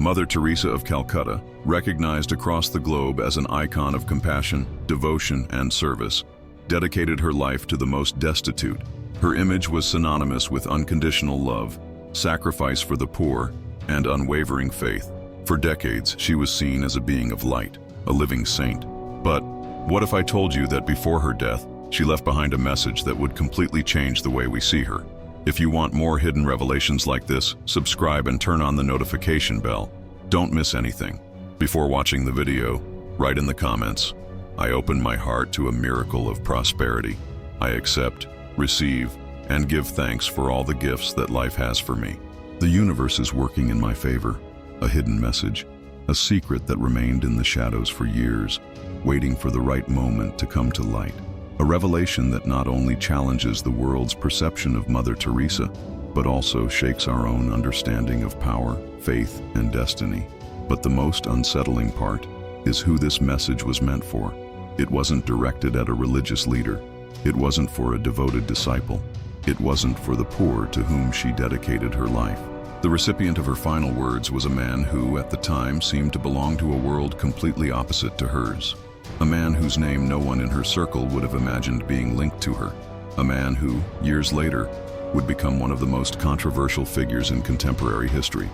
Mother Teresa of Calcutta, recognized across the globe as an icon of compassion, devotion, and service, dedicated her life to the most destitute. Her image was synonymous with unconditional love, sacrifice for the poor, and unwavering faith. For decades, she was seen as a being of light, a living saint. But what if I told you that before her death, she left behind a message that would completely change the way we see her? If you want more hidden revelations like this, subscribe and turn on the notification bell. Don't miss anything. Before watching the video, write in the comments, "I open my heart to a miracle of prosperity. I accept, receive, and give thanks for all the gifts that life has for me. The universe is working in my favor." A hidden message, a secret that remained in the shadows for years, waiting for the right moment to come to light. A revelation that not only challenges the world's perception of Mother Teresa, but also shakes our own understanding of power, faith, and destiny. But the most unsettling part is who this message was meant for. It wasn't directed at a religious leader. It wasn't for a devoted disciple. It wasn't for the poor to whom she dedicated her life. The recipient of her final words was a man who, at the time, seemed to belong to a world completely opposite to hers. A man whose name no one in her circle would have imagined being linked to her. A man who, years later, would become one of the most controversial figures in contemporary history.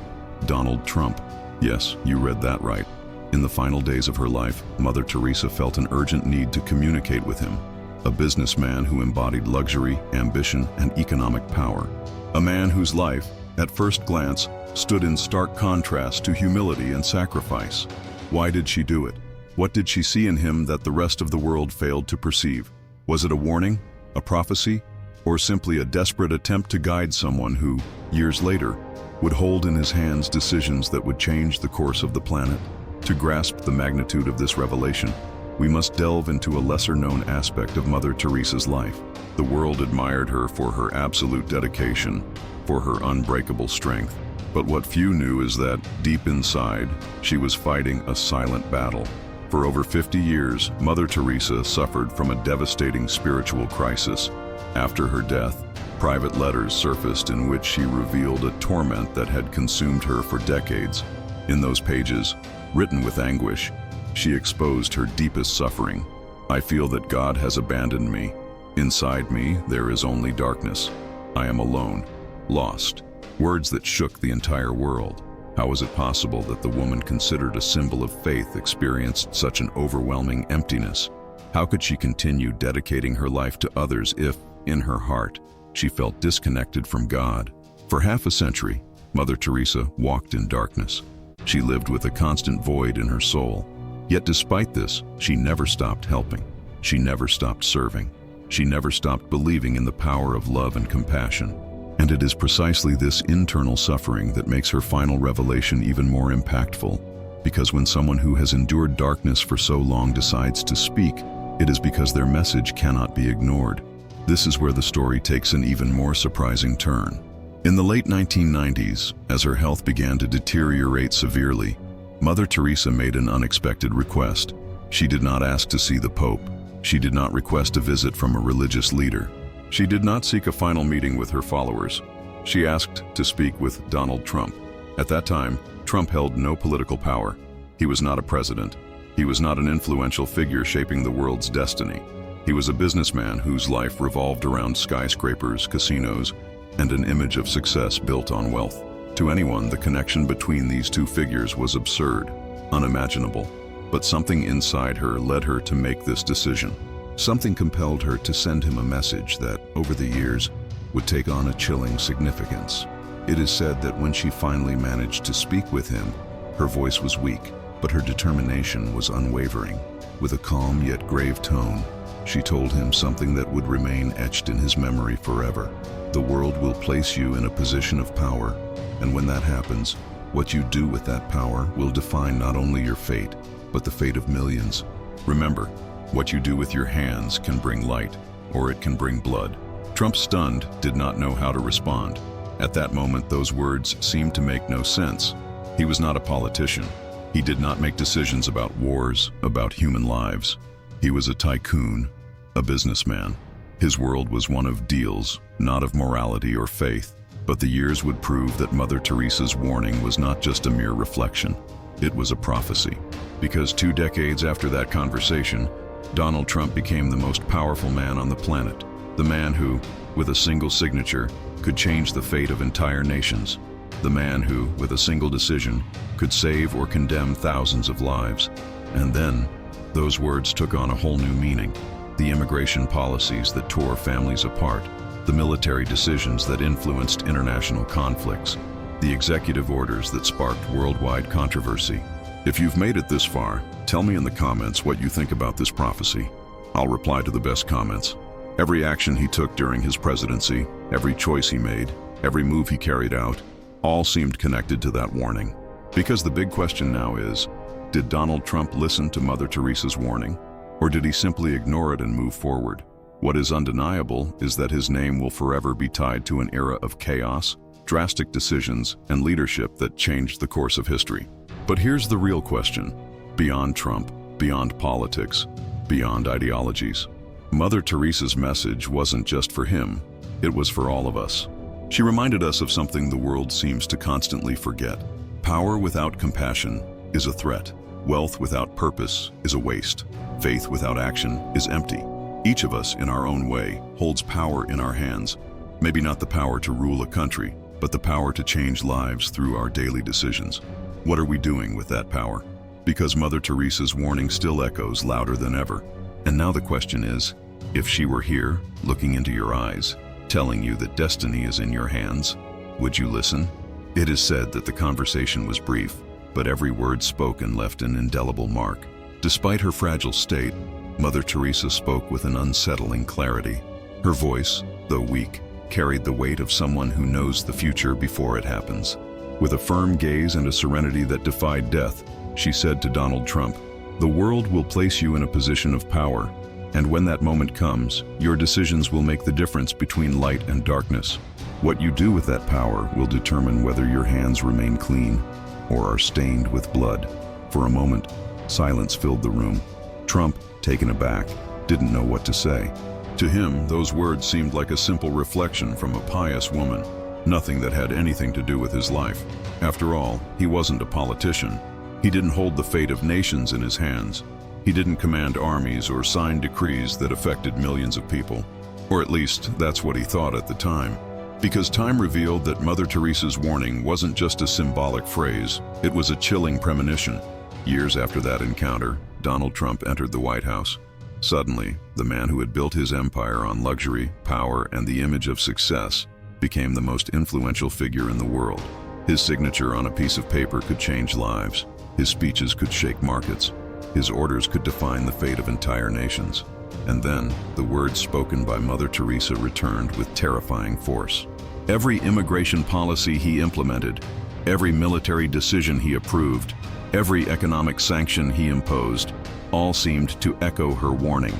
Donald Trump. Yes, you read that right. In the final days of her life, Mother Teresa felt an urgent need to communicate with him. A businessman who embodied luxury, ambition, and economic power. A man whose life, at first glance, stood in stark contrast to humility and sacrifice. Why did she do it? What did she see in him that the rest of the world failed to perceive? Was it a warning, a prophecy, or simply a desperate attempt to guide someone who, years later, would hold in his hands decisions that would change the course of the planet? To grasp the magnitude of this revelation, we must delve into a lesser-known aspect of Mother Teresa's life. The world admired her for her absolute dedication, for her unbreakable strength. But what few knew is that, deep inside, she was fighting a silent battle. For over 50 years, Mother Teresa suffered from a devastating spiritual crisis. After her death, private letters surfaced in which she revealed a torment that had consumed her for decades. In those pages, written with anguish, she exposed her deepest suffering. "I feel that God has abandoned me. Inside me, there is only darkness. I am alone, lost." Words that shook the entire world. How was it possible that the woman considered a symbol of faith experienced such an overwhelming emptiness? How could she continue dedicating her life to others if, in her heart, she felt disconnected from God? For half a century, Mother Teresa walked in darkness. She lived with a constant void in her soul. Yet despite this, she never stopped helping. She never stopped serving. She never stopped believing in the power of love and compassion. And it is precisely this internal suffering that makes her final revelation even more impactful. Because when someone who has endured darkness for so long decides to speak, it is because their message cannot be ignored. This is where the story takes an even more surprising turn. In the late 1990s, as her health began to deteriorate severely, Mother Teresa made an unexpected request. She did not ask to see the Pope. She did not request a visit from a religious leader. She did not seek a final meeting with her followers. She asked to speak with Donald Trump. At that time, Trump held no political power. He was not a president. He was not an influential figure shaping the world's destiny. He was a businessman whose life revolved around skyscrapers, casinos, and an image of success built on wealth. To anyone, the connection between these two figures was absurd, unimaginable. But something inside her led her to make this decision. Something compelled her to send him a message that, over the years, would take on a chilling significance. It is said that when she finally managed to speak with him, her voice was weak, but her determination was unwavering. With a calm yet grave tone, she told him something that would remain etched in his memory forever. The world will place you in a position of power, and when that happens, what you do with that power will define not only your fate, but the fate of millions. Remember, what you do with your hands can bring light, or it can bring blood. Trump, stunned, did not know how to respond. At that moment, those words seemed to make no sense. He was not a politician. He did not make decisions about wars, about human lives. He was a tycoon, a businessman. His world was one of deals, not of morality or faith. But the years would prove that Mother Teresa's warning was not just a mere reflection. It was a prophecy. Because 2 decades after that conversation, Donald Trump became the most powerful man on the planet. The man who, with a single signature, could change the fate of entire nations. The man who, with a single decision, could save or condemn thousands of lives. And then, those words took on a whole new meaning. The immigration policies that tore families apart, the military decisions that influenced international conflicts, the executive orders that sparked worldwide controversy. If you've made it this far, tell me in the comments what you think about this prophecy. I'll reply to the best comments. Every action he took during his presidency, every choice he made, every move he carried out, all seemed connected to that warning. Because the big question now is, did Donald Trump listen to Mother Teresa's warning, or did he simply ignore it and move forward? What is undeniable is that his name will forever be tied to an era of chaos, drastic decisions, and leadership that changed the course of history. But here's the real question. Beyond Trump, beyond politics, beyond ideologies, Mother Teresa's message wasn't just for him, it was for all of us. She reminded us of something the world seems to constantly forget. Power without compassion is a threat. Wealth without purpose is a waste. Faith without action is empty. Each of us, in our own way, holds power in our hands. Maybe not the power to rule a country, but the power to change lives through our daily decisions. What are we doing with that power? Because Mother Teresa's warning still echoes louder than ever. And now the question is, if she were here, looking into your eyes, telling you that destiny is in your hands, would you listen? It is said that the conversation was brief, but every word spoken left an indelible mark. Despite her fragile state, Mother Teresa spoke with an unsettling clarity. Her voice, though weak, carried the weight of someone who knows the future before it happens. With a firm gaze and a serenity that defied death, she said to Donald Trump, "The world will place you in a position of power, and when that moment comes, your decisions will make the difference between light and darkness. What you do with that power will determine whether your hands remain clean or are stained with blood." For a moment, silence filled the room. Trump, taken aback, didn't know what to say. To him, those words seemed like a simple reflection from a pious woman, nothing that had anything to do with his life. After all, he wasn't a politician. He didn't hold the fate of nations in his hands. He didn't command armies or sign decrees that affected millions of people. Or at least, that's what he thought at the time. Because time revealed that Mother Teresa's warning wasn't just a symbolic phrase, it was a chilling premonition. Years after that encounter, Donald Trump entered the White House. Suddenly, the man who had built his empire on luxury, power, and the image of success became the most influential figure in the world. His signature on a piece of paper could change lives. His speeches could shake markets. His orders could define the fate of entire nations. And then, the words spoken by Mother Teresa returned with terrifying force. Every immigration policy he implemented, every military decision he approved, every economic sanction he imposed, all seemed to echo her warning.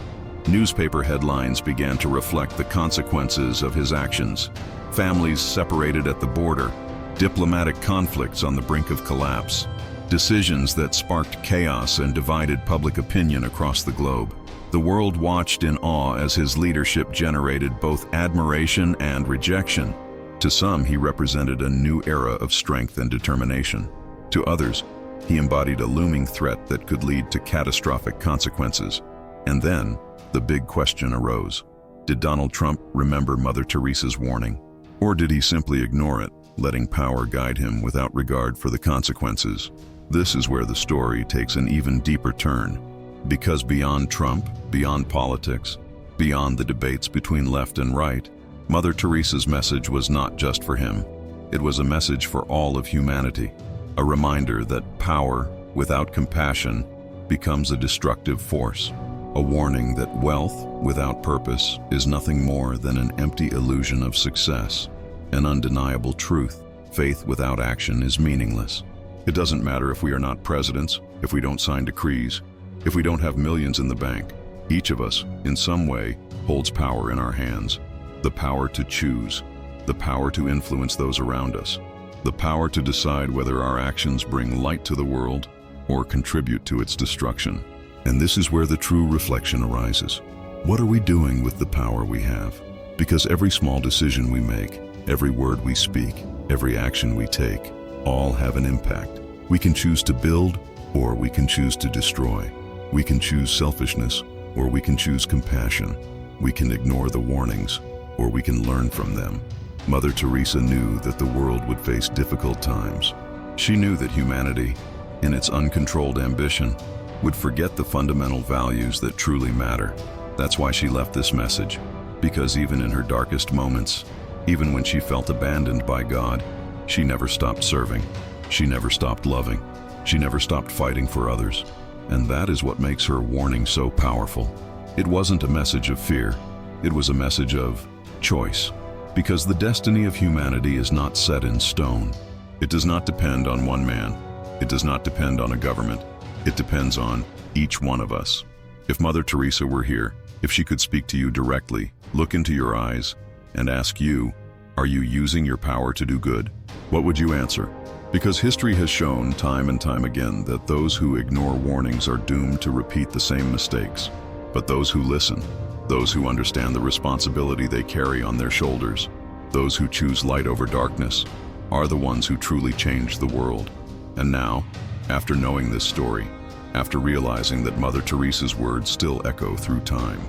Newspaper headlines began to reflect the consequences of his actions. Families separated at the border, diplomatic conflicts on the brink of collapse, decisions that sparked chaos and divided public opinion across the globe. The world watched in awe as his leadership generated both admiration and rejection. To some, he represented a new era of strength and determination. To others, he embodied a looming threat that could lead to catastrophic consequences. And then, the big question arose. Did Donald Trump remember Mother Teresa's warning? Or did he simply ignore it, letting power guide him without regard for the consequences? This is where the story takes an even deeper turn. Because beyond Trump, beyond politics, beyond the debates between left and right, Mother Teresa's message was not just for him. It was a message for all of humanity. A reminder that power, without compassion, becomes a destructive force. A warning that wealth, without purpose, is nothing more than an empty illusion of success. An undeniable truth. Faith without action is meaningless. It doesn't matter if we are not presidents, if we don't sign decrees, if we don't have millions in the bank. Each of us, in some way, holds power in our hands. The power to choose, the power to influence those around us, the power to decide whether our actions bring light to the world or contribute to its destruction. And this is where the true reflection arises. What are we doing with the power we have? Because every small decision we make, Every word we speak, every action we take, all have an impact. We can choose to build, or we can choose to destroy. We can choose selfishness, or we can choose compassion. We can ignore the warnings, or we can learn from them. Mother Teresa knew that the world would face difficult times. She knew that humanity, in its uncontrolled ambition, would forget the fundamental values that truly matter. That's why she left this message, because even in her darkest moments, even when she felt abandoned by God, she never stopped serving. She never stopped loving. She never stopped fighting for others. And that is what makes her warning so powerful. It wasn't a message of fear. It was a message of choice. Because the destiny of humanity is not set in stone. It does not depend on one man. It does not depend on a government. It depends on each one of us. If Mother Teresa were here, if she could speak to you directly, look into your eyes, and ask you, are you using your power to do good? What would you answer? Because history has shown time and time again that those who ignore warnings are doomed to repeat the same mistakes. But those who listen, those who understand the responsibility they carry on their shoulders, those who choose light over darkness, are the ones who truly change the world. And now, after knowing this story, after realizing that Mother Teresa's words still echo through time,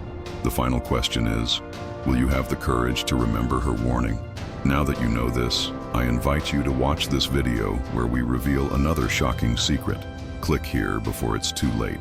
the final question is, will you have the courage to remember her warning? Now that you know this, I invite you to watch this video where we reveal another shocking secret. Click here before it's too late.